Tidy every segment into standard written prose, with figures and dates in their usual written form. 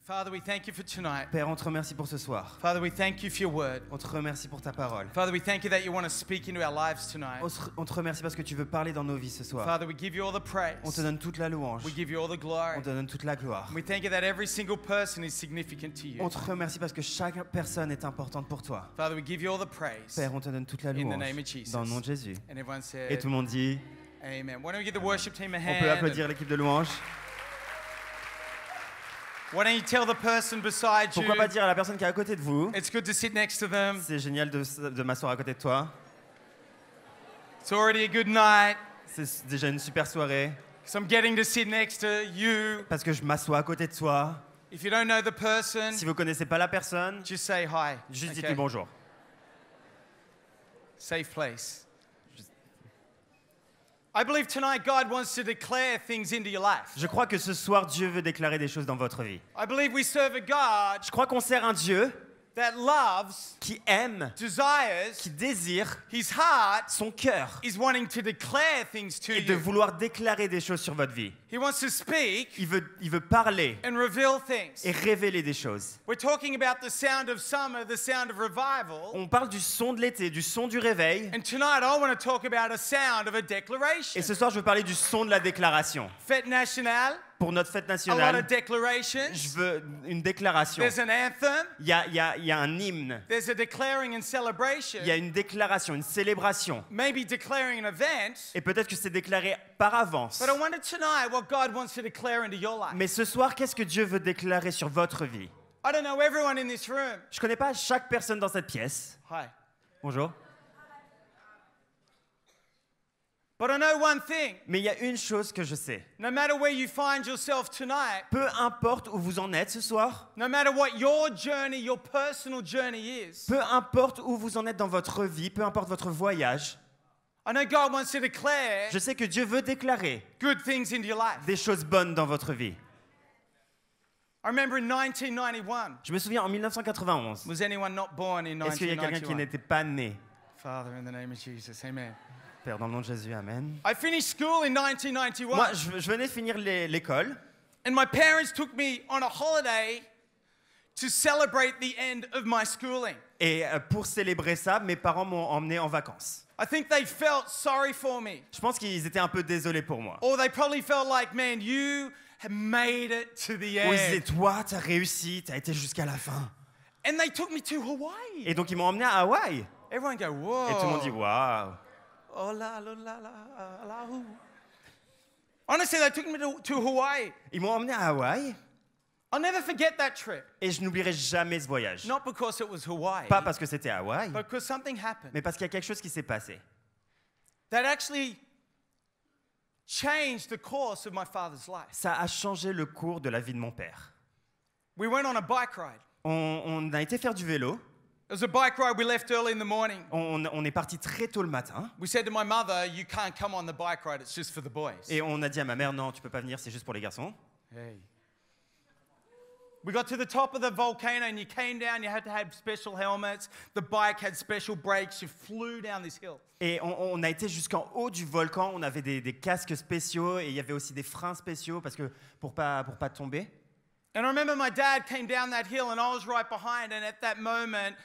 Father, we thank you for tonight. Père, on te remercie pour ce soir. Father, we thank you for your word. On te remercie pour ta parole. Father, we thank you that you want to speak into our lives tonight. On te remercie parce que tu veux parler dans nos vies ce soir. Father, we give you all the praise. On te donne toute la louange. We give you all the glory. On te donne toute la gloire. We thank you that every single person is significant to you. On te remercie parce que chaque personne est importante pour toi. Father, we give you all the praise. Père, on te donne toute la In the louange name of Jesus. dans le nom de Jésus. And everyone said, Et tout le monde dit, Amen. Why don't we give the worship team a on peut hand? applaudir l'équipe de louange. Why don't you tell the person beside you? Pourquoi pas dire à la personne qui est à côté de vous, It's good to sit next to them. c'est génial de m'asseoir à côté de toi. It's already a good night. C'est déjà une super soirée So I'm getting to sit next to you. parce que je m'assois à côté de toi. If you don't know the person, Si vous connaissez pas la personne, just say hi. juste Okay? dites-lui bonjour. Safe place. I believe tonight God wants to declare things into your life. Je crois que ce soir, Dieu veut déclarer des choses dans votre vie. I believe we serve a God Je crois qu'on sert un Dieu that loves, qui aime, desires, qui désire, his heart son cœur is wanting to declare things to et de you. vouloir déclarer des choses sur votre vie. He wants to speak Il veut parler and reveal things. et révéler des choses. We're talking about the sound of summer, the sound of revival. On parle du son de l'été, du son du réveil. And tonight I want to talk about a sound of a declaration. Et ce soir, je veux parler du son de la déclaration. Fête nationale, Pour notre fête a lot nationale, of declarations. je veux une déclaration. There's an anthem. Il y a un hymne. There's a declaring and celebration. Il y a une déclaration, une célébration. Maybe declaring an event. Et peut-être que c'est déclaré par avance. But I wonder tonight what God wants to declare into your life. Mais ce soir, qu'est-ce que Dieu veut déclarer sur votre vie? I don't know everyone in this room. Je ne connais pas chaque personne dans cette pièce. Hi. Bonjour. But I know one thing. Mais il y a une chose que je sais. No matter where you find yourself tonight, Peu importe où vous en êtes ce soir, no matter what your journey, your personal journey is, peu importe où vous en êtes dans votre vie, peu importe votre voyage, I know God wants to declare je sais que Dieu veut déclarer good things into your life. des choses bonnes dans votre vie. I remember in 1991. Je me souviens en 1991. Was anyone not born in Est-ce qu'il y a quelqu'un qui 1991? n'était pas né? Father, in the name of Jesus, amen. Père, dans le nom de Jésus, Amen. I finished school in 1991. Moi, je venais finir l'école And my parents took me on a holiday to celebrate the end of my schooling. et pour célébrer ça, mes parents m'ont emmené en vacances. I think they felt sorry for me. Je pense qu'ils étaient un peu désolés pour moi. Or they probably felt like, man, you have made it to the Ils disaient, end. toi, t'as réussi, t'as été jusqu'à la fin. And they took me to Hawaii. Et donc, ils m'ont emmené à Hawaï. Everyone go, whoa. Et tout le monde dit, waouh. Oh, la, la, la, la, la, ooh. Honestly, they took me to Hawaii. Ils m'ont emmené à Hawaï I'll never forget that trip. et je n'oublierai jamais ce voyage. Not because it was Hawaii, Pas parce que c'était à Hawaï, but because something happened mais parce qu'il y a quelque chose qui s'est passé. that actually changed the course of my father's life. Ça a changé le cours de la vie de mon père. We went on a bike ride. On a été faire du vélo. It was a bike ride. We left early in the morning. On est parti très tôt le matin. We said to my mother, you can't come on the bike ride, it's just for the boys. Et on a dit à ma mère, non, tu peux pas venir, c'est juste pour les garçons. Hey. We got to the top of the volcano and you came down, you had to have special helmets. The bike had special brakes. You flew down this hill. Et on a été jusqu'en haut du volcan, on avait des casques spéciaux et il y avait aussi des freins spéciaux parce que pour pas tomber. And I remember my dad came down that hill and I was right behind, and at that moment,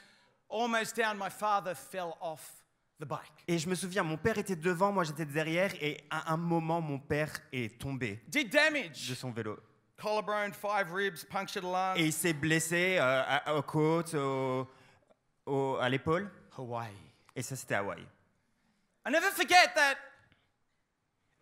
almost down, my father fell off the bike. Et je me souviens, mon père était devant, moi j'étais derrière et à un moment, mon père est tombé Did de damage. son vélo. Collarbone, 5 ribs, punctured a lung. Et il s'est blessé aux côtes, à l'épaule. Hawaii. Et ça, c'était à Hawaï. I never forget that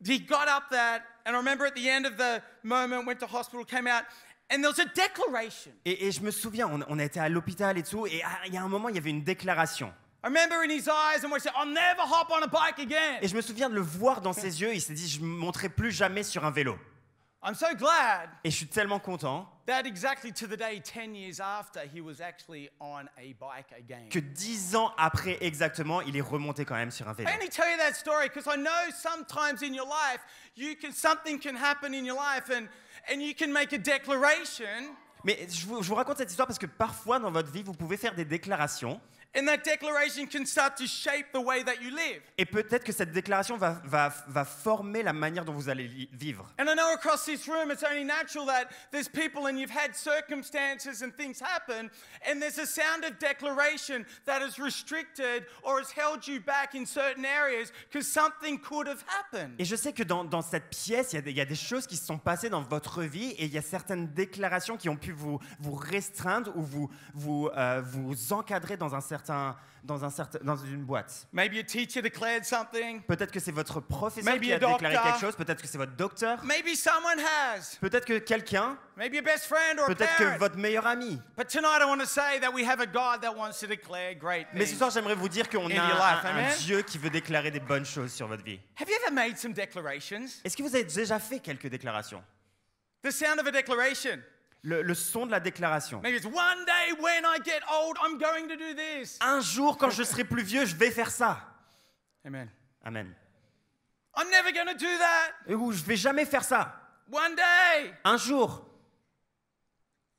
he got up that, and I remember at the end of the moment, went to hospital, came out, and there was a declaration. Et je me souviens, on a été à l'hôpital et tout, et il y a un moment, il y avait une déclaration. I remember in his eyes, and we said, I'll never hop on a bike again. Et je me souviens de le voir dans ses yeux, il s'est dit, je ne me monterai plus jamais sur un vélo. I'm so glad Et je suis tellement content that exactly to the day, 10 years after, he was actually on a bike again. que 10 ans après exactement, il est remonté quand même sur un vélo. I only tell you that story because I know sometimes in your life, something can happen in your life, and you can make a declaration. Mais je vous raconte cette histoire parce que parfois dans votre vie, vous pouvez faire des déclarations And that declaration can start to shape the way that you live. Et peut-être que cette déclaration va former la manière dont vous allez vivre. And I know across this room it's only natural that there's people and you've had circumstances and things happen, and there's a sound of declaration that has restricted or has held you back in certain areas because something could have happened. Et je sais que dans cette pièce, il y a des choses qui se sont passées dans votre vie et il y a certaines déclarations qui ont pu vous restreindre ou vous encadrer dans une boîte. Maybe a teacher declared something. Peut-être que c'est votre professeur Maybe qui a a déclaré doctor. quelque chose, peut-être que c'est votre docteur, Maybe someone has. peut-être que quelqu'un, Maybe a best friend or a peut-être que parent. votre meilleur ami. But tonight I want to say that we have a God that wants to declare great Mais ce things. soir, j'aimerais vous dire qu'on In a your life, un amen? Dieu qui veut déclarer des bonnes choses sur votre vie. Have you ever made some declarations? Est-ce que vous avez déjà fait quelques déclarations? The sound of a declaration. Le son de la déclaration. Maybe it's one day when I get old, I'm going to do this. Un jour, quand je serai plus vieux, je vais faire ça. Amen. Amen. I'm never going to do that. Ou je vais jamais faire ça. One day. Un jour.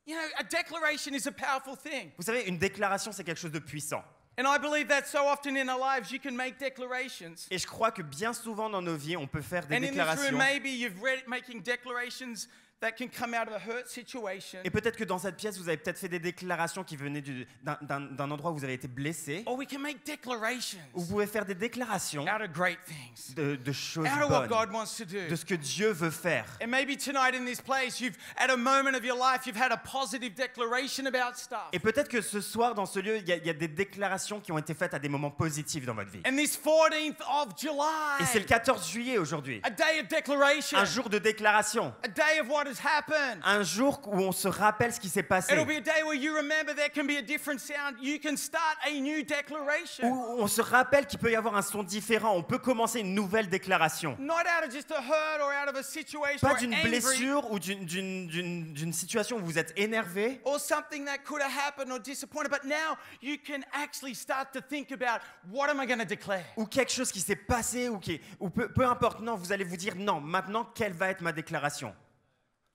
You know, a declaration is a powerful thing. Vous savez, une déclaration, c'est quelque chose de puissant. And I believe that so often in our lives, you can make declarations. Et je crois que bien souvent dans nos vies, on peut faire des And in this déclarations. room, maybe you've read making declarations that can come out of a hurt situation. Et peut-être que dans cette pièce, vous avez peut-être fait des déclarations qui venaient d'un endroit où vous avez été blessé. Or we can make declarations Ou vous pouvez faire des déclarations out of great things, de choses out of what bonnes, God wants to do. de ce que Dieu veut faire. And maybe tonight in this place, at a moment of your life, you've had a positive declaration about stuff. Et peut-être que ce soir, dans ce lieu, il y a des déclarations qui ont été faites à des moments positifs dans votre vie. And this 14th of July, Et c'est le 14 juillet aujourd'hui. a day of declaration, Un jour de déclaration. a day of what has happened. Un jour où on se rappelle ce qui s'est passé. It'll be a day where you remember there can be a different sound. You can start a new declaration. Où on se rappelle qu'il peut y avoir un son différent. On peut commencer une nouvelle déclaration. Not out of just a hurt or out of a situation Pas or d'une angry blessure ou d'une situation où vous êtes énervé. or something that could have happened or disappointed, but now you can actually start to think about what am I going to declare? Ou quelque chose qui s'est passé ou peu importe. Non, vous allez vous dire non. Maintenant, quelle va être ma déclaration?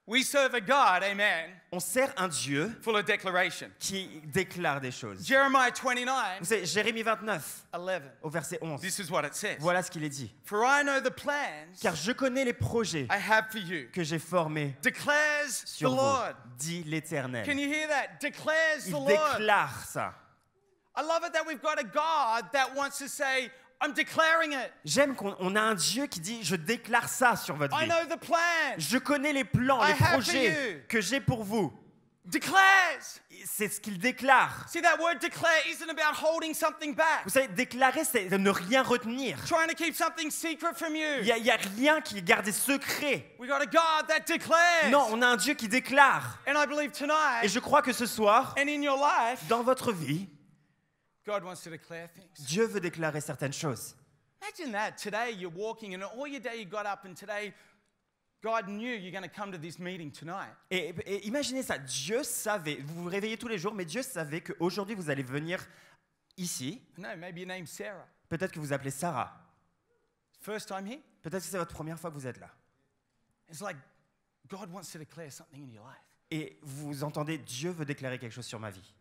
We serve a God, amen, On sert un Dieu full of declaration. qui déclare des choses. Jeremiah 29, Vous savez, Jérémie 29, 11. au verset 11. This is what it says. Voilà ce qu'il est dit. For I know the plans Car je connais les projets I have for you, que j'ai formés declares the sur vous, Lord. dit Can l'Éternel. you hear that? Declares the Il Lord. déclare ça. I love it that we've got a God that wants to say, I'm declaring it. J'aime qu'on a un Dieu qui dit je déclare ça sur votre I vie. know the plans. Je connais les plans, I les have for projets you. que j'ai pour vous. Declares. C'est ce qu'il déclare. See, that word declare isn't about holding something back, Vous savez, déclarer, c'est de ne rien retenir. trying to keep something secret from you. Il y a rien qui est gardé secret. We got a God that declares. Non, on a un Dieu qui déclare. And I believe Et tonight je crois que ce soir, and in your life, dans votre vie, God wants to declare things. Dieu veut déclarer certaines choses. Imagine that. Today you're walking and all your day you got up and today God knew you're going to come to this meeting tonight. Et imaginez ça, Dieu savait, vous vous réveillez tous les jours, mais Dieu savait qu'aujourd'hui vous allez venir ici. No, maybe your name's Sarah. Peut-être que vous appelez Sarah. First time here? Peut-être que c'est votre première fois que vous êtes là. It's like God wants to declare something in your life. Et vous entendez, Dieu veut déclarer quelque chose sur ma vie.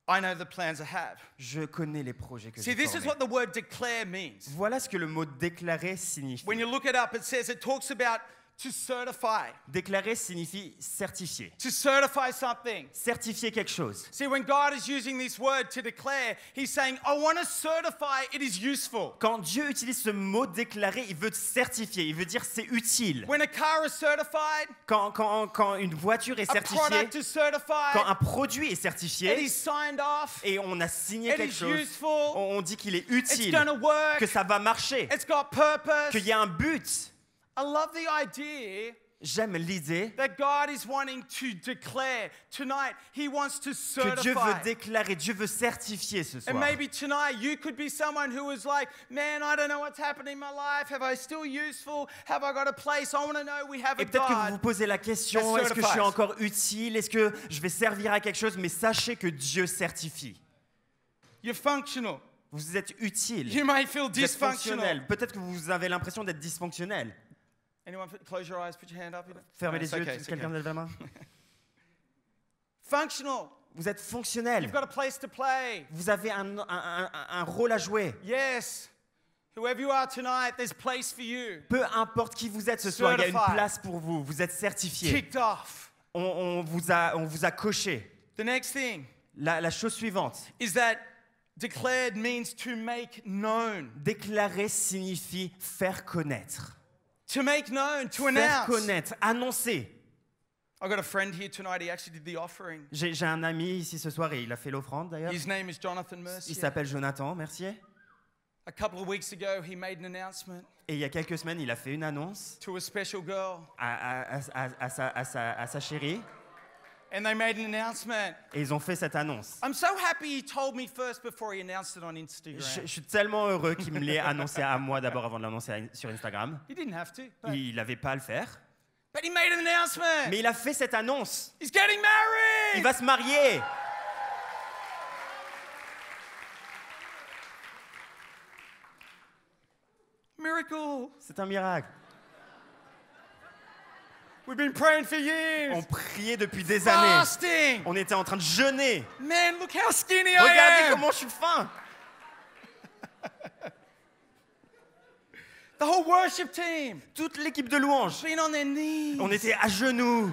I know the plans I have. Je connais les projets que See, j'ai this is formés. what the word declare means. Voilà ce que le mot déclarer signifie. When you look it up, it talks about to certify. Déclarer signifie certifier. To certify something. Certifier quelque chose. See, when God is using this word to declare, He's saying, I want to certify it is useful. Quand Dieu utilise ce mot déclarer, il veut certifier, il veut dire c'est utile. When a car is certified, Quand une voiture est a certifiée, product is certified, quand un produit est it certifié is signed off, et on a signé it quelque is chose, useful, on dit qu'il est it's utile, going to work, que ça va marcher, it's got purpose. qu'il y a un but. I love the idea J'aime l'idée that God is wanting to declare tonight. He wants to que Dieu veut certify. déclarer, Dieu veut certifier ce soir. And maybe tonight you could be someone who is like, man, I don't know what's happening in my life. Have I still useful? Have I got a place? I want to know we have a Et peut-être que vous vous God. posez la question, that est-ce que je suis certifies. encore utile? Est-ce que je vais servir à quelque chose? Mais sachez que Dieu certifie. You're functional. Vous êtes utile. You may feel Vous êtes dysfunctional. fonctionnel. Peut-être que vous avez l'impression d'être dysfonctionnel. Anyone close your eyes, put your hand up. Fermez No, les it's yeux, okay, it's quelqu'un okay. lève la main. Functional. Vous êtes fonctionnel. You've got a place to play. Vous avez un rôle à jouer. Yes. Whoever you are tonight, there's place for you. Peu importe qui vous êtes ce soir, il y a une Certified. place pour vous. Vous êtes certifié. Kicked off. On vous a coché. The next thing La chose suivante. is that declared means to make known. Déclarer signifie faire connaître. To make known, to Faire announce. connaître, annoncer. I got a friend here tonight. He actually did the offering. J'ai un ami ici ce soir et il a fait l'offrande d'ailleurs. His name is Jonathan Il Mercier. s'appelle Jonathan Mercier. A couple of weeks ago, he made an announcement Et il y a quelques semaines, il a fait une annonce to a special girl. à sa chérie. And they made an announcement. Et ils ont fait cette annonce. I'm so happy he told me first before he announced it on Instagram. Je suis tellement heureux qu'il me l'ait annoncé à moi d'abord avant de l'annoncer sur Instagram. He didn't have to, but Il n'avait pas à le faire. he made an announcement. Mais il a fait cette annonce. He's getting married. Il va se marier. Miracle. C'est un miracle. We've been praying for years. On priait depuis des années. Fasting. On était en train de jeûner. Man, look how skinny I Regardez am. comment je suis fin. The whole worship team Toute l'équipe de louanges. been on their knees. On était à genoux.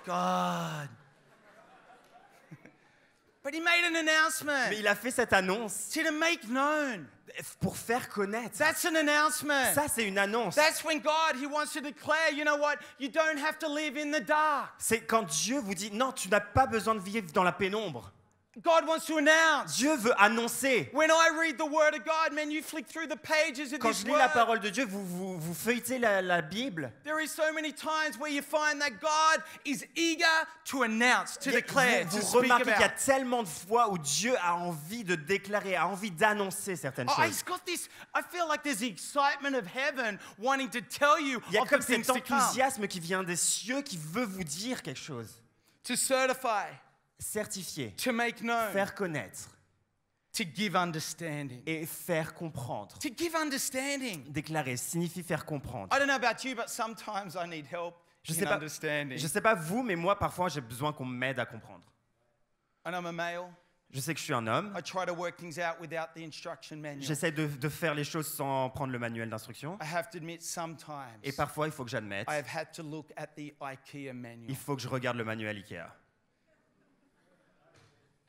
God. But he made an announcement. Mais il a fait cette annonce See, to make known. pour faire connaître. That's an announcement. Ça, c'est une annonce. That's when God, he wants to declare, you know what? You don't have to live in the dark. C'est quand Dieu vous dit, non, tu n'as pas besoin de vivre dans la pénombre. God wants to announce. Dieu veut annoncer. When I read the Word of God, man, you flick through the pages of Quand this je lis la Word. parole de Dieu, vous feuilletez la Bible. There is so many times where you find that God is eager to announce, to declare, Vous to speak remarquez qu'il y a about. tellement de fois où Dieu a envie de déclarer, a envie d'annoncer certaines Oh, choses. he's got this. I feel like there's the excitement of heaven wanting to tell you Il y a of comme the things cet to come. enthousiasme qui vient des cieux qui veut vous dire quelque chose. To certify, Certifier, to make known, faire connaître to give understanding. et faire comprendre. To give understanding. Déclarer signifie faire comprendre. I don't know about you, but sometimes I need help Je in sais pas, understanding. je sais pas vous, mais moi parfois j'ai besoin qu'on m'aide à comprendre. And I'm a male. Je sais que je suis un homme. I try to work things out without the instruction manual. J'essaie de faire les choses sans prendre le manuel d'instruction. I have to admit, sometimes Et parfois, il faut que j'admette, I have had to look at the IKEA manual. il faut que je regarde le manuel Ikea.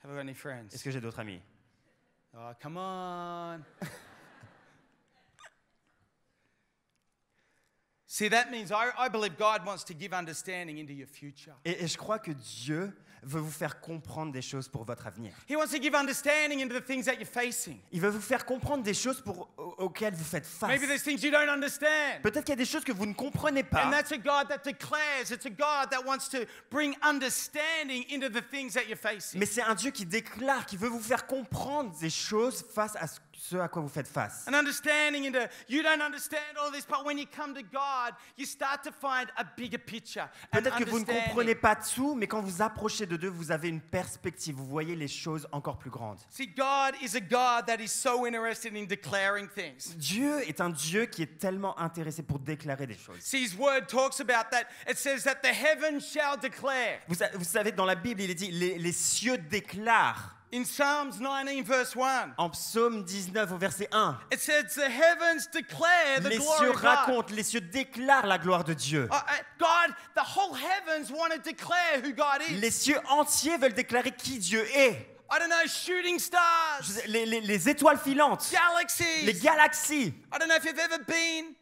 Have I got any friends? Est-ce que j'ai d'autres amis? Oh, come on. See, that means I believe God wants to give understanding into your future. Et je crois que Dieu veut vous faire comprendre des choses pour votre avenir. He wants to give understanding into the things that you're facing. Il veut vous faire comprendre des choses auxquelles vous faites face. Maybe there's things you don't understand. Peut-être qu'il y a des choses que vous ne comprenez And pas. that's a God that declares. It's a God that wants to bring understanding into the things that you're facing. Mais c'est un Dieu qui déclare, qui veut vous faire comprendre des choses face à ce à quoi vous faites face. An understanding into, you don't understand all this, but when you come to God, you start to find a bigger picture. An Peut-être que vous ne understanding. comprenez pas tout, mais quand vous approchez de Dieu, vous avez une perspective, vous voyez les choses encore plus grandes. See, God is a God that is so interested in declaring things. Dieu est un Dieu qui est tellement intéressé pour déclarer des choses. See, His Word talks about that. It says that the heavens shall declare. Vous savez, dans la Bible, il est dit, les cieux déclarent. In Psalms 19, verse 1, En Psaume 19, au verset 1, it says the heavens declare the les glory cieux of God. racontent, les cieux déclarent la gloire de Dieu. God, the whole heavens want to declare who God is. Les cieux entiers veulent déclarer qui Dieu est. I don't know, shooting stars, Les étoiles filantes, galaxies. les galaxies. I don't know if you've ever been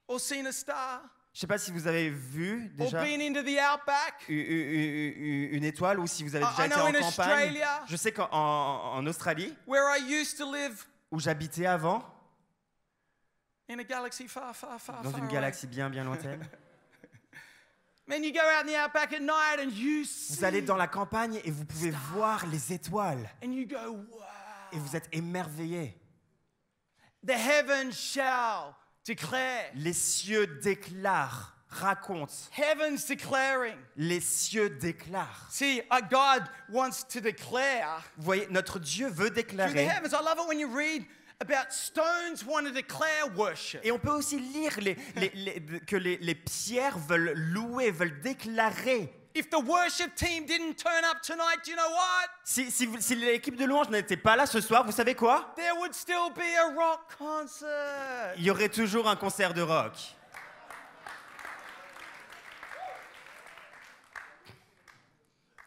or seen a star Je ne sais pas si vous avez vu or déjà been into the outback. une étoile ou si vous avez I déjà été know en in campagne. Australia- Je sais qu'en Australie, Where I used to live où j'habitais avant, in a galaxy far, far, far, dans far une away. galaxie bien lointaine, Man, you go out in the outback at night and you see, vous allez dans la campagne et vous pouvez voir les étoiles and you go, wow. et vous êtes émerveillés. The heavens shall declare. Les cieux déclarent, racontent. Heavens declaring. Les cieux déclarent. See, God wants to declare Vous voyez, notre Dieu veut through the déclarer. heavens. I love it when you read about stones want to declare worship. Et on peut aussi lire que les pierres veulent louer, veulent déclarer If the worship team didn't turn up tonight, do you know what? Si l'équipe de louange n'était pas là ce soir, vous savez quoi? There would still be a rock concert. Il y aurait toujours un concert de rock.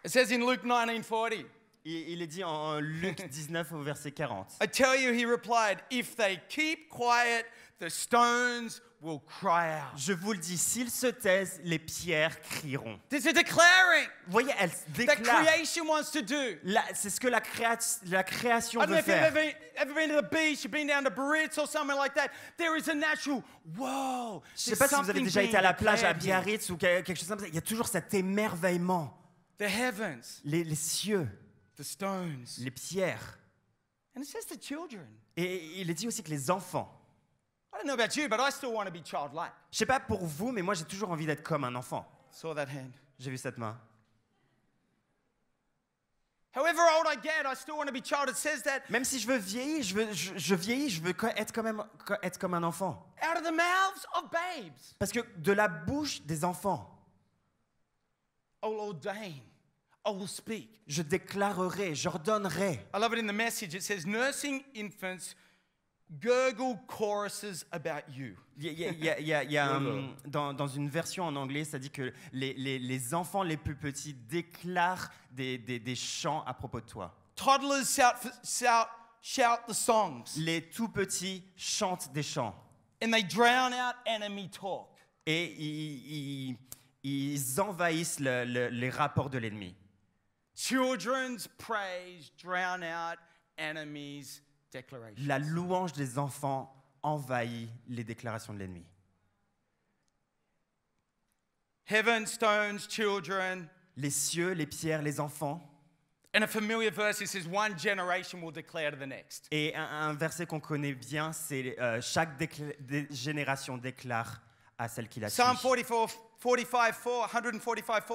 It says in Luke 19:40. Il est dit en Luc 19 au verset 40. I tell you, he replied, if they keep quiet, the stones will cry out. Je vous le dis, s'ils se taisent, les pierres crieront. There's a declaring Vous voyez, elle that déclare. creation wants to do. C'est ce que la création I don't know veut if you've faire. ever been to the beach, you've been down to Biarritz or somewhere like that. There is a natural, whoa. Je ne sais pas si vous avez déjà été à la plage à Biarritz ou quelque chose comme ça. Il y a toujours cet émerveillement. The heavens, Les cieux, the stones. les pierres. And it says the children. Et il est dit aussi que les enfants. I don't know about you, but I still want to be childlike. Je ne sais pas pour vous, mais moi j'ai toujours envie d'être comme un enfant. Saw that hand. J'ai vu cette main. However old I get, I still want to be child. It says that Même si je veux vieillir, je vieillis, je veux être comme un enfant. out of the mouths of babes, Parce que de la bouche des enfants, I will ordain, I will speak. je déclarerai, j'ordonnerai. I love it in the message. It says, nursing infants gurgle choruses about you. Dans une version en anglais, ça dit que les enfants les plus petits déclarent des chants à propos de toi. Toddlers shout the songs, Les tout petits chantent des chants. and they drown out enemy talk. Et ils envahissent les rapports de l'ennemi. Children's praise drown out enemies' declarations. La louange des enfants envahit les déclarations de l'ennemi. Heaven, stones, children. Les cieux, les pierres, les enfants. And a familiar verse, it says, one generation will declare to the next. Et un verset qu'on connaît bien, c'est chaque génération déclare à celle qui la suit. Psalm 145:4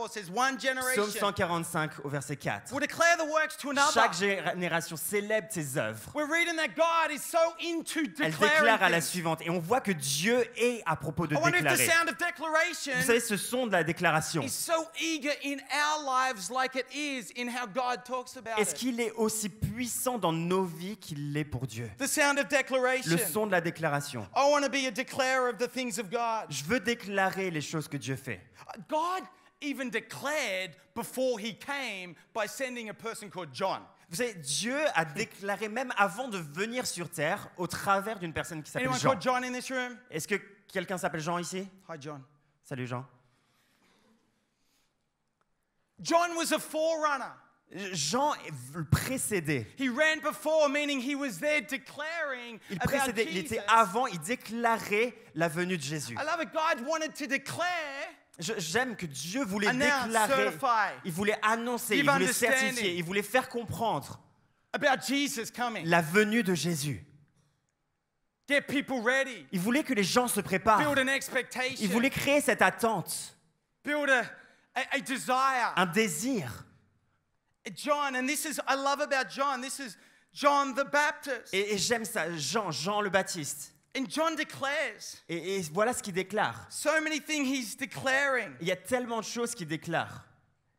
says, one Psaume generation 145 au verset 4. will declare the works to another. Chaque génération célèbre tes œuvres. We're reading that God is so into Elle declaring déclare à la things. suivante. Et on voit que Dieu est à propos de I wonder if the déclarer. sound of declaration Vous savez, ce son de la déclaration, is so eager in our lives like it is in how God talks about est-ce it. qu'il est aussi puissant dans nos vies qu'il l'est pour Dieu? The sound of declaration. Le son de la déclaration. I want to be a declarer of the things of God. Je veux déclarer les choses que Dieu fait. God even declared before he came by sending a person called John. Vous savez, Dieu a déclaré même avant de venir sur terre au travers d'une personne qui s'appelle Anyone Jean. called John in this room? Est-ce que quelqu'un s'appelle Jean ici? Hi, John. Salut Jean. John was a forerunner. Jean le précédait. He ran before, meaning he was there declaring Il about précédait, il Jesus. était avant, il déclarait la venue de Jésus. I love it. God wanted to declare, J'aime que Dieu voulait announce, déclarer, certify, il voulait annoncer, give il voulait understanding. certifier, il voulait faire comprendre about Jesus coming. la venue de Jésus. Get people ready. Il voulait que les gens se préparent. Build an expectation. Il voulait créer cette attente, Build a desire. un désir. John, and this is, I love about John, this is John the Baptist. Et j'aime ça, Jean le Baptiste. And John declares Et voilà ce qu'il déclare. so many things he's declaring. Il y a tellement de choses qu'il déclare.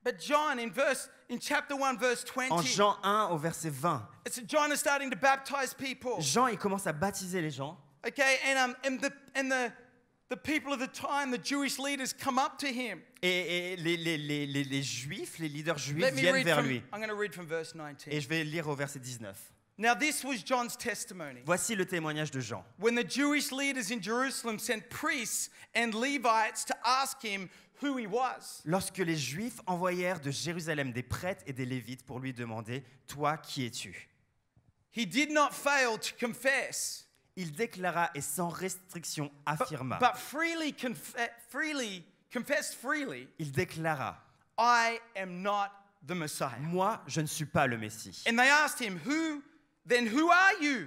But John, in chapter 1, verse 20, En Jean 1 au verset 20, John is starting to baptize people. Jean il commence à baptiser les gens. Okay, and the people of the time, the Jewish leaders, come up to him. Et les Juifs, les leaders juifs Let me viennent read vers from, lui. I'm going to read from verse 19. Et je vais lire au verset 19. Now this was John's testimony. Voici le témoignage de Jean. When the Jewish leaders in Jerusalem sent priests and Levites to ask him who he was. Lorsque les Juifs envoyèrent de Jérusalem des prêtres et des Lévites pour lui demander « Toi, qui es-tu » He did not fail to confess, Il déclara et sans restriction affirma. but confessed freely, Il déclara I am not the Messiah. « Moi, je ne suis pas le Messie. And they asked him, who are you? »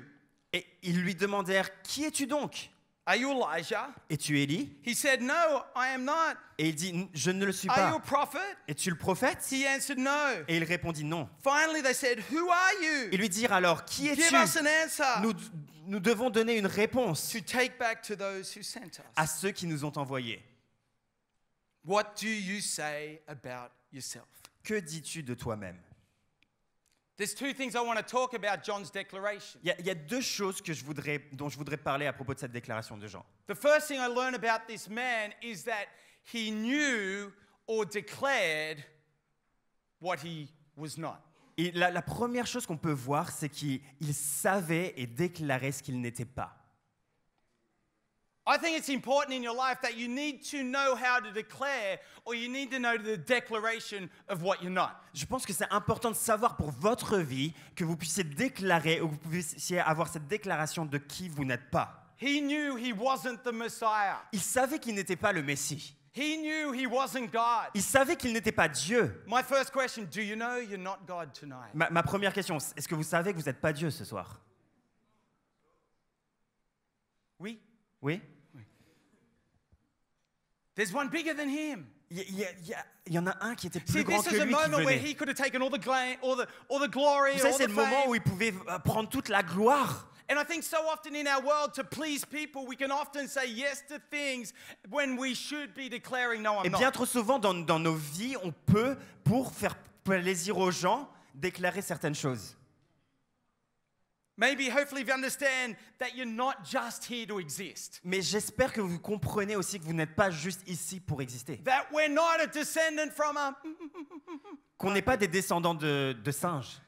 Et ils lui demandèrent « Qui es-tu donc ? Are you Elijah? Es-tu Élie ?» He said, no, I am not. Et il dit « Je ne le suis Are you a pas. prophet? Es-tu le prophète ?» He answered, no. Et il répondit « Non. Finally, they said, who are » Ils you? lui dirent alors « Qui Give es-tu ? us an answer Nous devons donner une réponse to take back to those who sent us. à ceux qui nous ont envoyés. » What do you say about yourself? Que dis-tu de toi-même? There's two things I want to talk about John's declaration. Il y a deux choses dont je voudrais parler à propos de cette déclaration de Jean. The first thing I learned about this man is that he knew or declared what he was not. Et la première chose qu'on peut voir, c'est qu'il savait et déclarait ce qu'il n'était pas. I think it's important in your life that you need to know how to declare, or you need to know the declaration of what you're not. Je pense que c'est important de savoir pour votre vie que vous puissiez déclarer ou que vous puissiez avoir cette déclaration de qui vous n'êtes pas. He knew he wasn't the Messiah. Il savait qu'il n'était pas le Messie. He knew he wasn't God. Il savait qu'il n'était pas Dieu. My first question, do you know you're not God tonight? Ma première question, est-ce que vous savez que vous n'êtes pas Dieu ce soir? Oui. Oui? There's one bigger than him. Il y en a un qui était plus See, grand this que is a lui qui moment where venait. he could have taken all the glory, Vous savez, all c'est the le moment fame. où il pouvait prendre toute la gloire. And I think so often in our world, to please people, we can often say yes to things when we should be declaring no, Et I'm bien not. trop souvent dans nos vies, on peut, pour faire plaisir aux gens, déclarer certaines choses. Maybe, hopefully, you understand that you're not just here to exist. Mais j'espère que vous comprenez aussi que vous n'êtes pas juste ici pour exister. That we're not a descendant from a... Qu'on n'est pas des descendants de singes.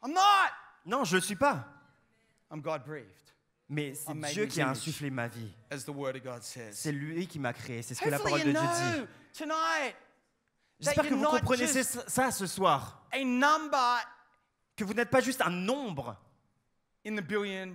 I'm not. Non, je ne le suis pas. I'm God-breathed, Mais c'est I'm made Dieu in qui a His insufflé ma vie. as the Word of God says. C'est lui qui m'a créé. C'est ce que la Hopefully parole de you Dieu dit. know tonight that J'espère que you're vous not comprenez just ça ce soir. a number Que vous n'êtes pas juste un nombre, in the billions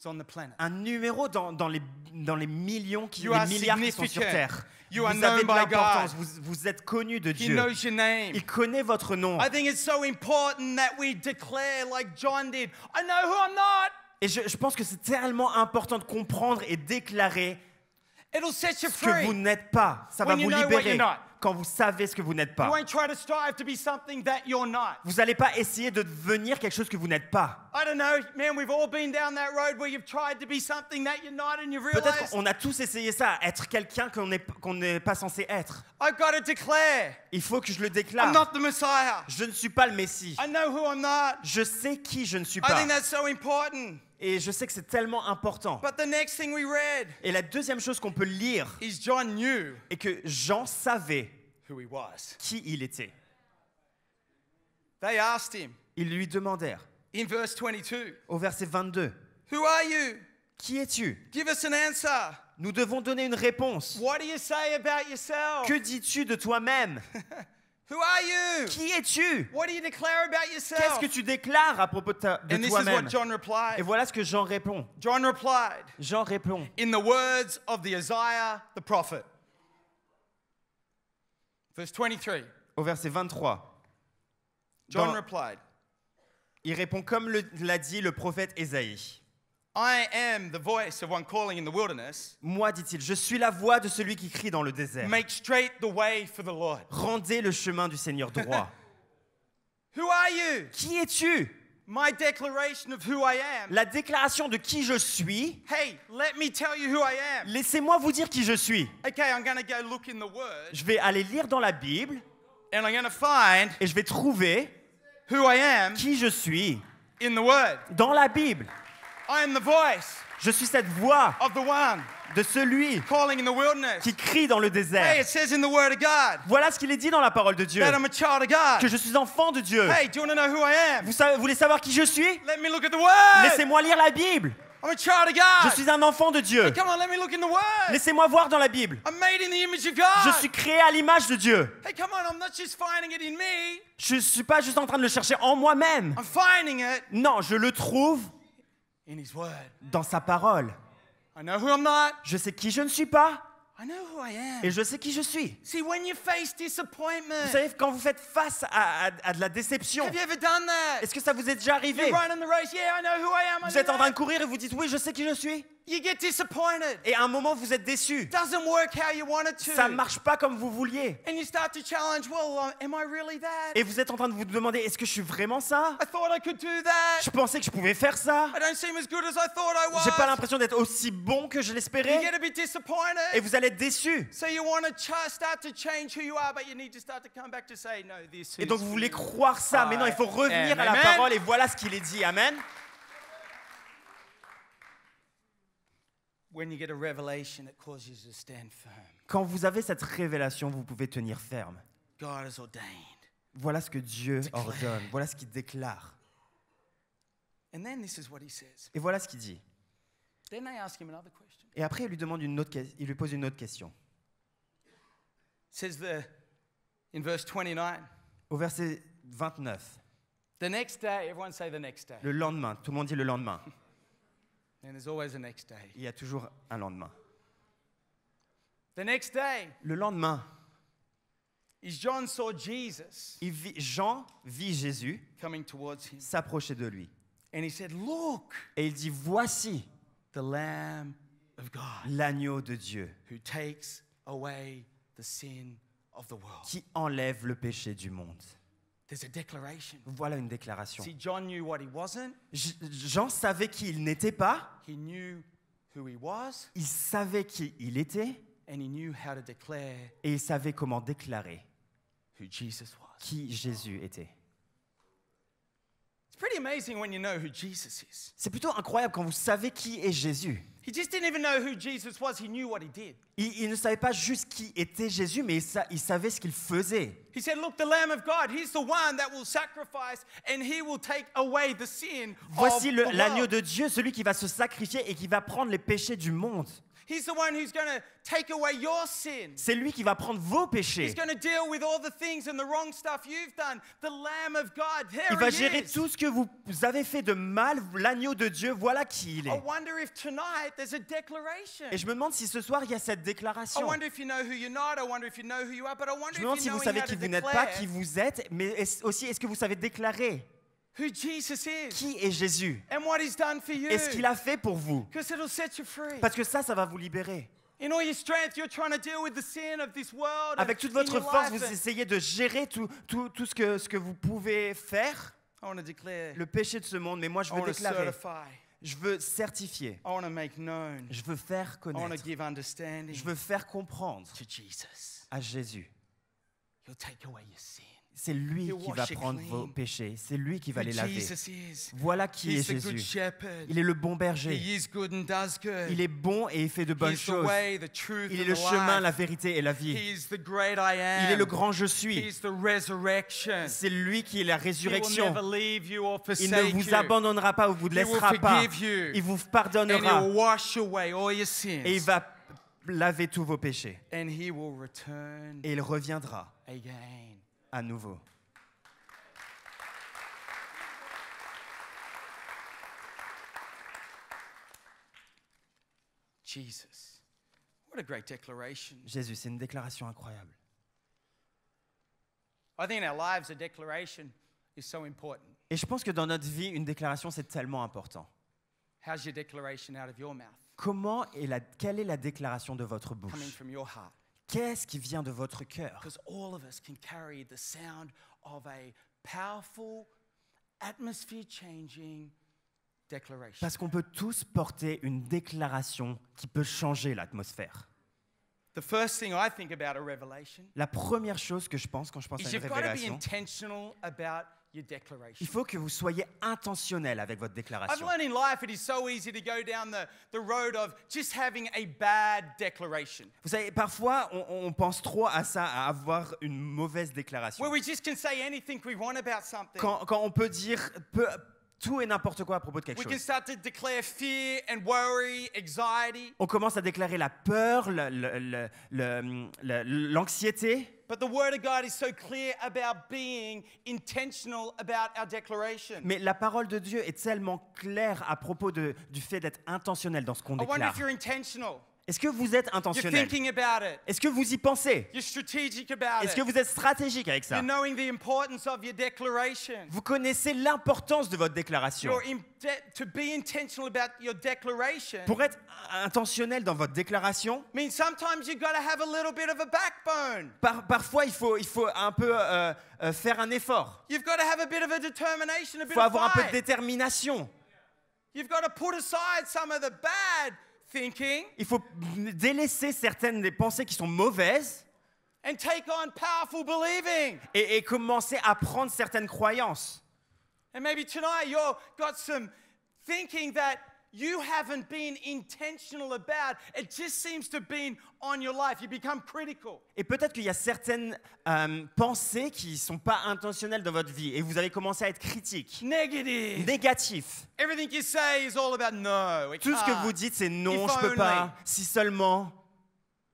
on the planet. un numéro dans les millions, You les are milliards qui sont sur significant. Terre. You Vous are avez known de by l'importance, God. vous êtes connu de He Dieu. knows your name. Il connaît votre nom. I think it's so important that we declare like John did, I know who I'm not. Et je pense que c'est tellement important de comprendre et déclarer It'll set you ce que vous free. n'êtes pas. Ça va When you vous know what libérer you're not. quand vous savez ce que vous n'êtes You pas. won't try to strive to be something that you're not. Vous n'allez pas essayer de devenir quelque chose que vous n'êtes pas. I don't know, man, we've all been down that road where you've tried to be something that you're not and you Peut-être realize, qu'on a tous essayé ça, être quelqu'un qu'on n'est pas censé être. I've got to declare, Il faut que je le I'm déclare. not the Messiah. Je ne suis pas le Messie. I know who I'm not. Je sais qui je ne suis I pas. think that's so important. Et je sais que c'est tellement important. But the next thing we read Et la deuxième chose qu'on peut lire is John knew est que Jean savait who he was. qui il était. They asked him Ils lui demandèrent, in verse 22, au verset 22, who are you? qui es-tu? Give us an answer. Nous devons donner une réponse. What do you say about yourself? Que dis-tu de toi-même? Who are you? Qui es-tu? What do you declare about Qu'est-ce yourself? que tu déclares à propos de And this is toi-même? what John Et replied. voilà ce que Jean répond. John replied, Jean répond, in the words of the Isaiah the prophet. Verse 23. au verset 23, John Dans- replied, il répond comme l'a dit le prophète Ésaïe. I am the voice of one calling in the wilderness. Moi, dit-il, je suis la voix de celui qui crie dans le désert. Make straight the way for the Lord. Rendez le chemin du Seigneur droit. Who are you? Qui es-tu? My declaration of who I am. La déclaration de qui je suis. Hey, let me tell you who I am. Laissez-moi vous dire qui je suis. Okay, I'm going to go look in the Word Je vais aller lire dans la Bible and I'm going to find et je vais trouver who I am qui je suis in the Word. dans la Bible. I am the voice Je suis cette voix of the one de celui calling in the wilderness. qui crie dans le Hey, désert. it says in the Word of God Voilà ce qu'il est dit dans la parole de Dieu. that I'm a child of God. Que je suis enfant de Dieu. Hey, do you want to know who I am? Vous voulez savoir qui je suis? Let me look at the Word. Laissez-moi lire la Bible. I'm a child of Je God. suis un enfant de Dieu. Come on, let me look in the Word. Laissez-moi voir dans la Bible. I'm made in the image of Je God. suis créé à l'image de Dieu. Hey, come on, I'm not just finding it in me. Je ne suis pas juste en train de le chercher en moi-même. I'm finding it Non, je le trouve in His Word. dans sa parole. I know who I'm not. Je sais qui je ne suis pas I know who I am. et je sais qui je suis. See, when you face disappointment, Vous savez, quand vous faites face à de la déception, have you ever done that? est-ce que ça vous est déjà You arrivé? run in the race, yeah, I know who I am. I Vous know êtes en train de that. courir et vous dites oui, je sais qui je suis. You get disappointed. Et à un moment, vous êtes déçu. Doesn't work how you want it to. Ça ne marche pas comme vous vouliez. And you start to challenge, well, am I really that? Et vous êtes en train de vous demander, est-ce que je suis vraiment ça? I thought I could do that. Je pensais que je pouvais faire ça. I don't seem as good as I thought I was. J'ai pas l'impression d'être aussi bon que je You l'espérais. get a bit disappointed. Et vous allez être déçu. So you want to start to change who you are, but you need to start to come back to say, no, this Et is donc vous voulez you. croire ça, mais non, il faut revenir à la Amen. parole et voilà ce qu'il est dit. Amen. When you get a revelation, it causes you to stand firm. Quand vous avez cette révélation, vous pouvez tenir ferme. God has ordained. Voilà ce que Dieu Declare. ordonne. Voilà ce qu'il déclare. And then this is what he says. Et voilà ce qu'il dit. Then they ask him another question. Et après, il lui pose une autre question. It says in verse 29, Au verset 29, the next day, everyone say the next day. le lendemain, tout le monde dit le lendemain. And there's always a next day. Il y a toujours un lendemain. The next day Le lendemain, is John saw Jesus Jean vit Jésus coming towards him. s'approcher de lui. And he said, look, Et il dit, voici the Lamb of God l'agneau de Dieu who takes away the sin of the world. qui enlève le péché du monde. There's a declaration. Voilà une déclaration. See, John knew what he wasn't. Jean savait qui il n'était pas, He knew who he was. il savait qui il était And he knew how to declare et il savait comment déclarer who Jesus was. qui Jésus était. It's pretty amazing when you know who Jesus is. C'est plutôt incroyable quand vous savez qui est Jésus. He just didn't even know who Jesus was. He knew what he did. Il ne savait pas juste qui était Jésus, mais il savait ce qu'il faisait. He said, look, the Lamb of God, he's the one that will sacrifice and he will take away the sin Voici of the l'agneau world. de Dieu, celui qui va se sacrifier et qui va prendre les péchés du monde. He's the one who's going to take away your sin. C'est lui qui va prendre vos He's péchés. going to deal with all the things and the wrong stuff you've done. The Lamb of God, there Il va he gérer is. tout ce que vous avez fait de mal. L'agneau de Dieu, voilà qui il I est. wonder if tonight there's a declaration. Et je me demande si ce soir, il y a cette I déclaration. wonder if you know who you're not. I wonder if you know who you are. But I wonder Je me demande if si you vous know savez how qui to vous n'êtes pas, declare qui vous êtes, mais aussi est-ce que vous savez déclarer who Jesus is qui est Jésus and what he's done for you. et ce qu'il a fait pour vous. Because it'll set you free. Parce que ça va vous libérer. In all your strength, you're trying to deal with the sin of this world. Avec toute in votre your force, life, vous and essayez de gérer tout ce que vous pouvez faire, I want to declare. le péché de ce monde, mais moi je I veux want to déclarer, certify. je veux certifier, I want to make known. je veux faire I want to connaître, give understanding je veux faire comprendre to Jesus. à Jésus. He'll take away your sin. C'est lui He'll qui va wash you prendre clean. vos péchés, c'est lui qui va Who les laver. Jesus is. Voilà qui est He's the good Jésus. shepherd. Il est le bon berger. He is good and does good. Il est bon et il fait de bonnes He's the choses. way, the truth, Il est and le the chemin, life. la vérité et la vie. He is the great I am. Il est le grand je suis. He's the resurrection. C'est lui qui est la He will résurrection. never leave you or Il forsake ne vous you. abandonnera pas ou vous He will laissera pas. forgive you. Il vous And he pardonnera will wash away all your sins. et il va laver tous vos péchés. And he will return Et il reviendra again. à nouveau. Jesus. What a great declaration. Jésus, c'est une déclaration incroyable. I think in our lives, a declaration is so important. Et je pense que dans notre vie, une déclaration, c'est tellement important. How's your declaration out of your mouth? Quelle est la déclaration de votre Coming bouche? from your heart. Qu'est-ce qui vient de votre cœur? Because all of us can carry the sound of a powerful, atmosphere-changing declaration. Parce qu'on peut tous porter une déclaration qui peut changer l'atmosphère. The first thing I think about a revelation La première chose que je pense quand je pense à is une you've got to be révélation, intentional about your declaration. il faut que vous soyez intentionnel avec votre I've déclaration. learned in life it is so easy to go down the road of just having a bad declaration. Vous savez, parfois, on pense trop à ça, à avoir une mauvaise déclaration. Where we just can say anything we want about something. Quand on peut dire tout et n'importe quoi à propos de quelque We can chose. start to declare fear and worry, anxiety. On commence à déclarer la peur, l'anxiété. But the Word of God is so clear about being intentional about our declaration. Mais la parole de Dieu est tellement claire à propos du fait d'être intentionnel dans ce qu'on I wonder déclare. if you're intentional Est-ce que vous êtes You're intentionnel? thinking about it. Est-ce que vous y pensez? You're strategic about Est-ce que it. vous êtes stratégique avec ça? You're knowing the importance of your declaration. Vous connaissez l'importance de votre déclaration. To be intentional about your declaration Pour être intentionnel dans votre déclaration, means sometimes you've got to have a little bit of a backbone. parfois il faut un peu faire un effort. You've got to have a bit of a determination, a Il bit faut of avoir un peu de fight. détermination. You've got to put aside some of the bad thinking Il faut délaisser certaines des pensées qui sont mauvaises and take on powerful believing. et commencer à prendre certaines croyances. And maybe tonight you've got some thinking that you haven't been intentional about. It just seems to be on your life. You become critical. Et peut-être qu'il y a certaines pensées qui ne sont pas intentionnelles dans votre vie et vous avez commencé à être critique, Negative. négatif. Everything you say is all about no. It Tout ce que can't. vous dites, c'est non, If je peux only. pas, si seulement.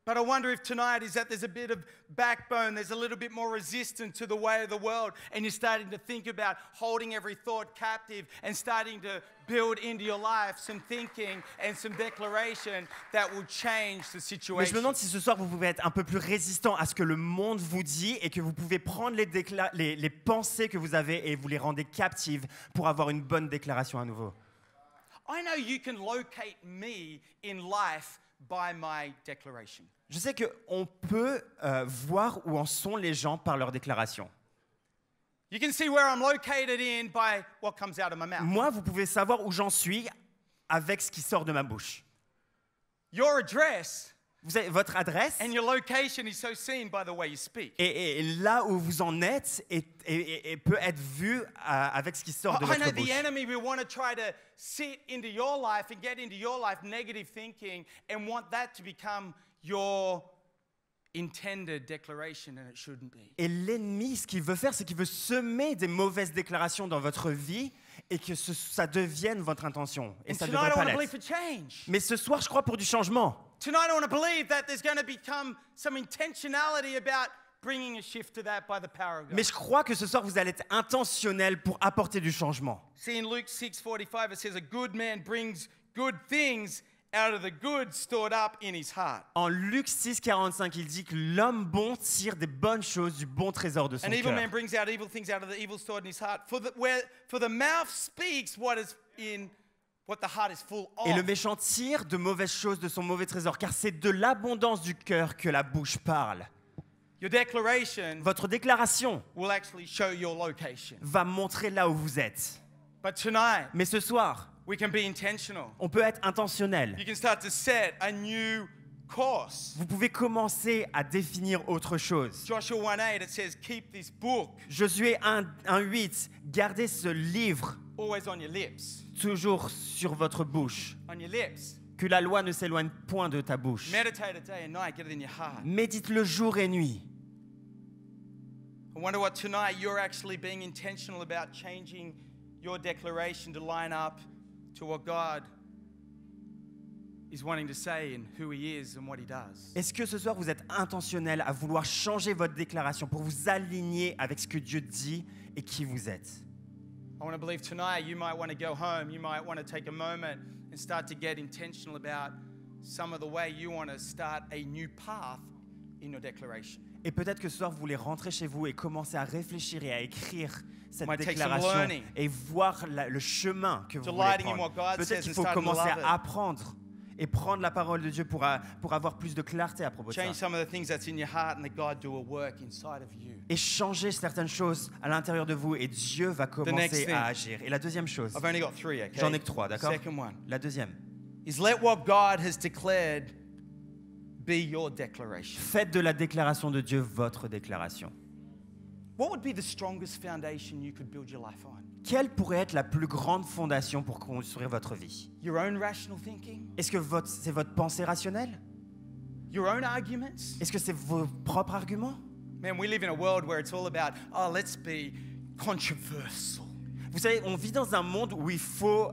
But I wonder if tonight is that there's a bit of backbone, there's a little bit more resistance to the way of the world, and you're starting to think about holding every thought captive and starting to build into your life some thinking and some declaration that will change the Mais je situation. me demande si ce soir vous pouvez être un peu plus résistant à ce que le monde vous dit et que vous pouvez prendre les pensées que vous avez et vous les rendez captives pour avoir une bonne déclaration à nouveau. I know you can locate me in life by my declaration. Je sais qu'on peut voir où en sont les gens par leur déclaration. You can see where I'm located in by what comes out of my mouth. Moi, vous pouvez savoir où j'en suis avec ce qui sort de ma bouche. Your address Vous avez votre adresse and your location is so seen by the way you speak. et là où vous en êtes peut être vu avec ce qui sort de I know votre the bouche. enemy will want to try to sit into your life and get into your life negative thinking and want that to become your intended declaration, and it shouldn't be. Et l'ennemi, ce qu'il veut faire, c'est qu'il veut semer des mauvaises déclarations dans votre vie et que ça devienne votre intention. Et And ça ne tonight devrait I pas want to believe l'être. for change. Mais ce soir, je crois pour du changement. Tonight I want to believe that there's going to become some intentionality about bringing a shift to that by the power of God. Mais je crois que ce soir, vous allez être intentionnel pour apporter du changement. See, in Luke 6:45, it says, "A good man brings good things out of the good stored up in his heart. En Luc 6,45, il dit que l'homme bon tire des bonnes choses du bon trésor de son An evil cœur. man brings out evil things out of the evil stored in his heart. For the mouth speaks what the heart is full Et le of." méchant tire de mauvaises choses de son mauvais trésor, car c'est de l'abondance du cœur que la bouche parle. Your declaration Votre déclaration will actually show your location. va montrer là où vous êtes. But tonight, Mais ce soir, we can be intentional. on peut être intentionnel. You can start to set a new course. Vous pouvez commencer à définir autre chose. Joshua 1:8, it says, "Keep this book Josué 1,8, gardez ce livre always on your lips." toujours sur votre bouche. On your lips. Que la loi ne s'éloigne point de ta bouche. Meditate it day and night. Get it in your heart. Médite-le jour et nuit. I wonder what tonight you're actually being intentional about changing your declaration to line up to what God is wanting to say and who He is and what He does. Est-ce que ce soir vous êtes intentionnel à vouloir changer votre déclaration pour vous aligner avec ce que Dieu dit et qui vous êtes? I want to believe tonight you might want to go home. You might want to take a moment and start to get intentional about some of the way you want to start a new path in your declaration. Et peut-être que ce soir vous voulez rentrer chez vous et commencer à réfléchir et à écrire cette Might take déclaration some learning. et voir le chemin que vous voulez Delighting in prendre. what God Peut-être says qu'il and faut starting to commencer love it. à apprendre et prendre la parole de Dieu pour avoir plus de clarté à propos de Change ça. some of the things that's in your heart and let God do a work inside of you. Et changer certaines choses à l'intérieur de vous et Dieu va next commencer thing. à agir. Et la deuxième chose, I've only got 3, okay? j'en ai que 3, d'accord? Second one La deuxième, is let what God has declared be your declaration. faites de la déclaration de Dieu votre déclaration. What would be the strongest foundation you could build your life on? Quelle pourrait être la plus grande fondation pour construire votre vie? Your own rational thinking? Est-ce que c'est votre pensée rationnelle? Your own arguments? Est-ce que c'est vos propres arguments? Man, we live in a world where it's all about, oh, let's be controversial. Vous savez, on vit dans un monde où il faut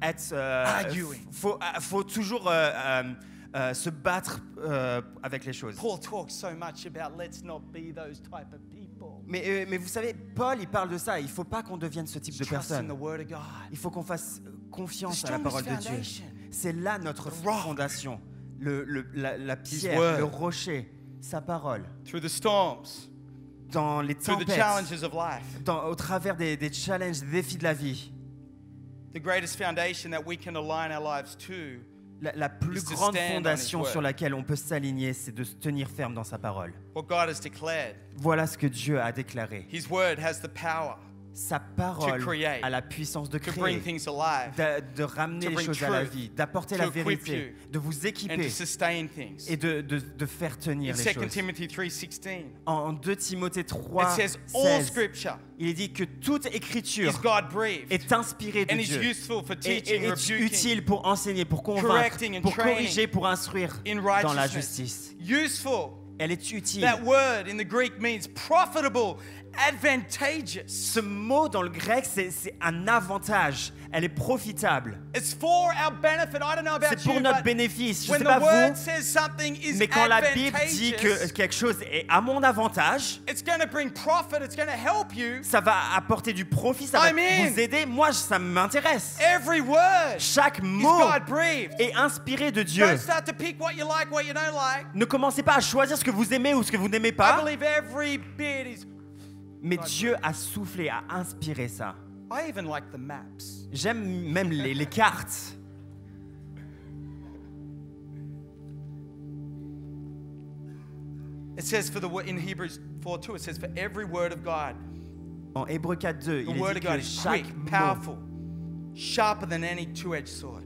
être... Arguing. faut toujours se battre avec les choses. Paul talks so much about let's not be those type of people. Mais vous savez, Paul, il parle de ça. Il ne faut pas qu'on devienne ce type de Trust in personne. the word of God. Il faut qu'on fasse confiance The à la parole de strongest Dieu. foundation. C'est là notre The rock. fondation. la pierre, word. le rocher, sa parole, through the storms, dans les through the tempêtes, challenges of life. au travers des challenges, des défis de la vie. The greatest foundation that we can align our lives to La plus is to grande stand on fondation His word. sur laquelle on peut s'aligner, c'est de se tenir ferme dans sa parole. What God has declared. Voilà ce que Dieu a déclaré. His word has the power Sa parole To create, a la puissance de to bring créer, things alive, de ramener to les bring choses à la truth, vie, d'apporter to la equip vérité, de vous and to équiper sustain things. et de faire tenir In les 2 choses. Timothy 3:16, En 2 Timothée it 3, says all 16, scripture il est dit que toute écriture is God-breathed est inspirée de and is Dieu useful for et teaching, est rebuking, utile pour enseigner, pour convaincre, correcting and pour training corriger, pour instruire in dans la righteousness. justice. Useful. Elle est utile. That word in the Greek means profitable, advantageous. Ce mot dans le grec, c'est un avantage. Elle est profitable. It's for our benefit. I don't know about C'est pour you, notre but bénéfice. Je ne when sais the pas word vous, says something is mais quand la Bible dit que advantageous, quelque chose est à mon avantage, it's going to bring profit. It's going to help you. ça va apporter du profit, ça va I'm in. vous aider. Moi, ça m'intéresse. Every word Chaque is mot God-breathed. est inspiré de Dieu. Don't start to pick what you like, what you don't like. Ne commencez pas à choisir ce que vous aimez ou ce que vous n'aimez I pas, believe every bit is. mais Dieu a soufflé, a inspiré ça. I even like the maps. J'aime même les cartes. It says in Hebrews 4:2, it says for every word of God, En Hébreux 4:2, the il word est of dit God que is chaque quick, mot, powerful, sharper than any two-edged sword.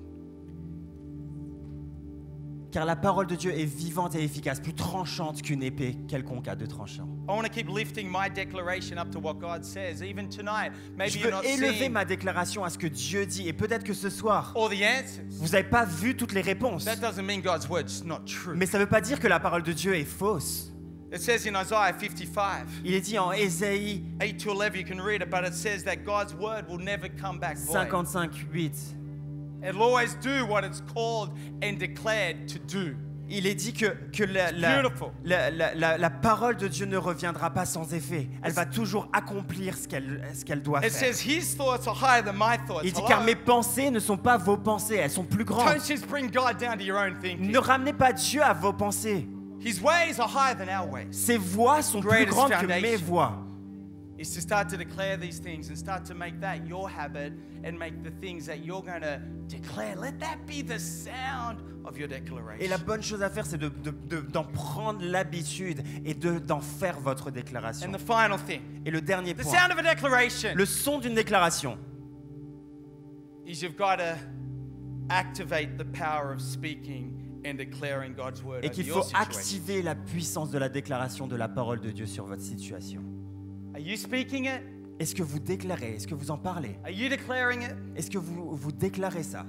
car la parole de Dieu est vivante et efficace, plus tranchante qu'une épée quelconque à deux tranchants. I want to keep lifting my declaration up to what God says. Even tonight, maybe Je you're veux not élever seeing ma déclaration à ce que Dieu dit, et peut-être que ce soir, all the answers. vous n'avez pas vu toutes les réponses. That doesn't mean God's word's not true. Mais ça ne veut pas dire que la parole de Dieu est fausse. It says in Isaiah 55, Il est dit en Ésaïe 8-11, you can read it, but it says that God's word will never come back void. 55:8. It'll always do what it's called and declared to do. Il est dit que beautiful. la parole de Dieu ne reviendra pas sans effet. Elle va toujours accomplir ce qu'elle doit It faire. says his thoughts are higher than my thoughts. Il dit Hello? car mes pensées ne sont pas vos pensées, elles sont plus grandes. Don't just bring God down to your own thinking. Ne ramenez pas Dieu à vos pensées. His ways are higher than our ways. Ses voies sont plus Greatest grandes que foundation. mes voies. Is to start to declare these things and start to make that your habit and make the things that you're going to declare. Let that be the sound of your declaration. Et la bonne chose à faire, c'est d'en prendre l'habitude et d'en faire votre déclaration. And the final thing, Et le dernier the point, sound of a declaration, le son d'une déclaration, is you've got to activate the power of speaking and declaring God's word et over qu'il your faut situation. activer la puissance de la déclaration de la parole de Dieu sur votre situation. Are you speaking it? Est-ce que vous déclarez? Est-ce que vous en parlez? Are you declaring it? Est-ce que vous déclarez ça?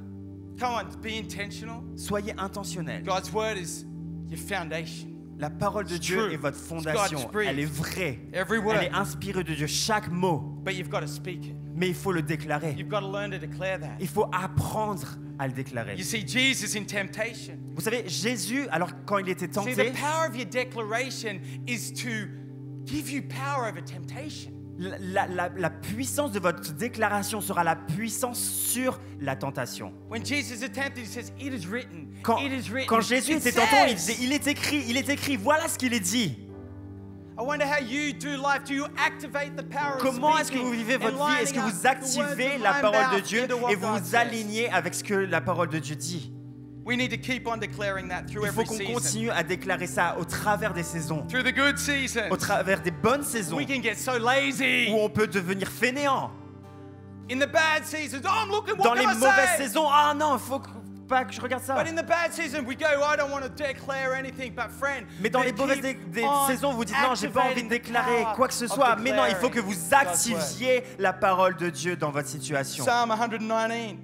Come on, be intentional. Soyez intentionnel. God's word is your foundation. La parole de It's Dieu true. est votre It's fondation. God's breathed. Elle est vraie. Every word. Elle est inspirée de Dieu. Chaque mot. But you've got to speak it. Mais il faut le déclarer. You've got to learn to declare that. Il faut apprendre à le déclarer. You see, Jesus in temptation. Vous savez, Jésus, alors quand il était See, tenté, the power of your declaration is to give you power over temptation. la puissance de votre déclaration sera la puissance sur la tentation. When Jesus is tempted, he says, "It is written." Quand, It is written. quand Jésus It était tentant, il says. disait, il est écrit, voilà ce qu'il est dit. I wonder how you do life. Do you activate the power of Comment est-ce que speaking vous vivez votre and vie? Est-ce que lining vous up the words activez of la my parole de mouth Dieu into what et vous God vous says? alignez avec ce que la parole de Dieu dit? We need to keep on declaring that through Il faut every qu'on season. continue à déclarer ça au travers des saisons, Through the good seasons. au travers des bonnes saisons We can get so lazy. où on peut devenir fainéant. In the bad seasons, oh, I'm looking, Dans what les can I mauvaises say? saisons, ah non, il faut pas que je regarde ça. But in the bad season, we go, I don't want to declare anything, but friend. Mais dans les but mauvaises keep on saisons, vous dites non, j'ai pas envie de déclarer quoi que ce soit. Mais non, il faut que vous activiez la parole de Dieu dans votre situation. Psalm 119,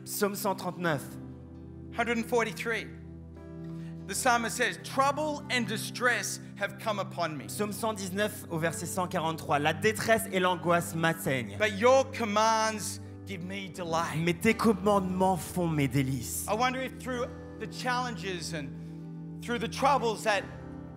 Psaume 139. 143. The psalmist says, trouble and distress have come upon me. Psaume 119 au verset 143. La détresse et l'angoisse m'atteignent. But your commands give me delight. Mais tes commandements font mes délices. I wonder if through the challenges and through the troubles that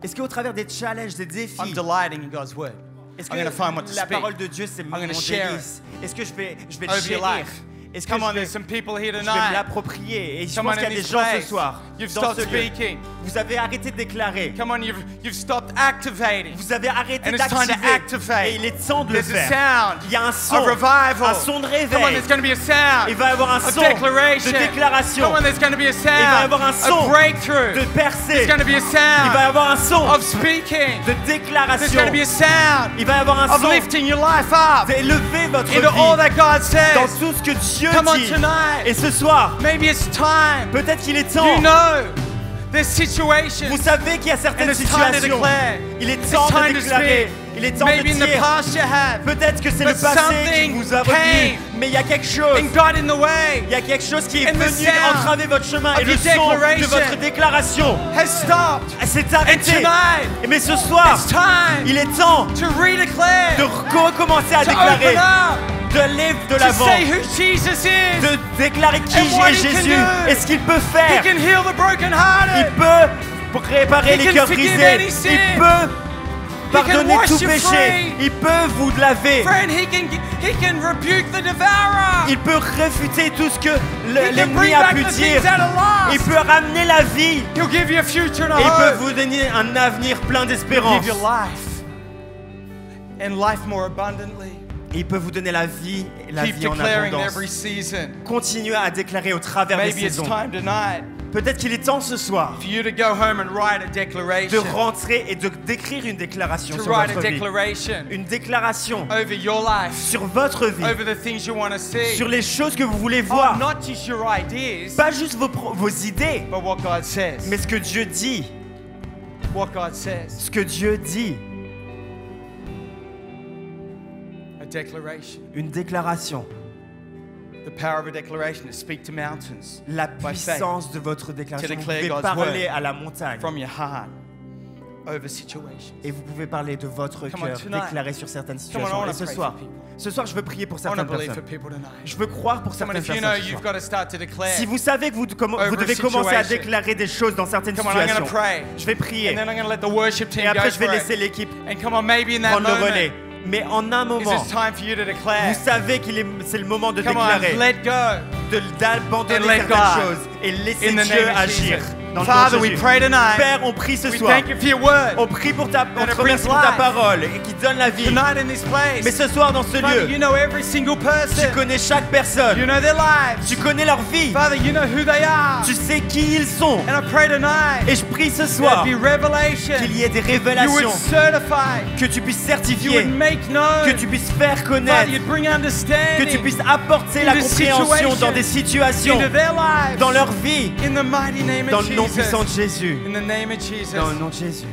Est-ce qu'au travers des challenges, des I'm défis, delighting in God's word. est-ce I'm going to find what que to la speak parole de Dieu c'est mon gonna share délice? Est-ce que je vais le over your chérir? life. Est-ce que Come on, je vais there's some people here me tonight. l'approprier? Et je Come pense on qu'il y a in des this gens ce place. soir. You've dans stopped ce lieu. speaking. Vous avez arrêté de déclarer. Come on, you've stopped activating. Vous avez arrêté And it's time to d'activer. activate. Et il est temps de le There's a faire. sound Il y a un son. of revival. Un son de Come on, réveil. there's going to be a sound Il va y avoir un of son declaration. de déclaration. Come on, there's going to be a Il va y sound avoir un son of breakthrough. de percée. There's going to be a Il va y sound avoir un son of speaking. de There's déclaration. going to be a sound Il va y avoir un of son lifting your life up d'élever votre into all vie that God dans says. tout ce que Dieu Come on dit. tonight. Et ce soir, Maybe it's time. peut-être qu'il est You temps. know there's situations. Vous savez qu'il y a And certaines it's time to situations. declare. Il est It's temps time de to déclarer. speak. Il est temps de Maybe in the dire. past you have. Peut-être que c'est le But passé qui something vous a retenu. came. Mais il y a quelque chose. And God in the way Il y a quelque chose qui est And the venu sound entraver votre chemin. of Et le your son de declaration votre déclaration has stopped. s'est And arrêté. tonight, Mais ce soir, it's time il est temps to redeclare, de recommencer à to déclarer, open up, d'aller de to l'avant, say who Jesus is. de déclarer qui And what est he can Jésus do. et ce qu'il peut He faire. can heal the Il brokenhearted. peut réparer He les can cœurs forgive brisés. any sin. Il peut pardonner wash tout you péché. free. Il peut vous laver. Friend, he can rebuke the devourer. Il peut réfuter tout ce que He can l'ennemi bring a back pu the dire. things that are Il lost. peut ramener la vie. He'll give you a future and a Et il peut hope. vous donner un avenir plein He'll d'espérance. give you life and life more abundantly. Et il peut vous donner la vie et la Keep vie en declaring abondance. every season. Continuez à déclarer au travers des Maybe it's saisons. time tonight Peut-être qu'il est temps ce soir for you to go home and write a de declaration. rentrer et d'écrire une déclaration To sur write a votre vie. declaration Une déclaration over your life, sur votre vie, over the things you want to see. sur les choses que vous voulez Oh, voir. not just your ideas, Pas juste vos idées, but what God says. mais ce que Dieu dit. What God says. Ce que Dieu dit. A declaration. Une déclaration. The power of a declaration to speak to mountains La by faith puissance de votre déclaration. To Vous declare pouvez God's parler word à la montagne. from your heart over situations. Et vous pouvez parler de votre Come on, cœur, tonight. déclarer sur certaines Come on, I situations. wanna Et ce pray soir, for people. ce soir, je veux prier pour I want to certaines believe for personnes. people tonight. Je veux croire pour Come on, certaines if you know personnes. ce you've soir. got to start to declare. Si vous savez que vous over devez a commencer à situation. déclarer des choses dans certaines Come on, I'm going to situations, pray. je vais prier. And then I'm going to let the worship team Et après, go je vais for laisser it. l'équipe And come on, maybe in that prendre le moment, relais. Mais en un is moment, this time for you to declare. vous savez c'est le moment de Come on, déclarer, let go. d'abandonner And let certaines God. choses et laisser In the Dieu name of agir. Jesus. Dans le nom Father, de we Jésus. pray tonight. Père, on prie ce We soir. thank you for your word. On prie pour ta, on That te it remercie brings pour ta life. parole et qui donne la vie. Tonight in this place. Mais ce soir dans ce Father, lieu, you know every single person. tu connais chaque personne. You know their lives. Tu connais leur vie. Father, you know who they are. Tu sais qui ils sont. And I pray tonight Et je prie ce there'd soir be revelation. qu'il y ait des You would révélations, certify. que tu puisses You certifier, would make known. que tu puisses faire Father, connaître, you'd bring que tu understanding puisses apporter la into compréhension dans des situations, situations, into their lives. dans leur vie, In the mighty name dans of le nom Jesus. puissant de Jésus. In the name of Jesus. Dans le nom de Jésus.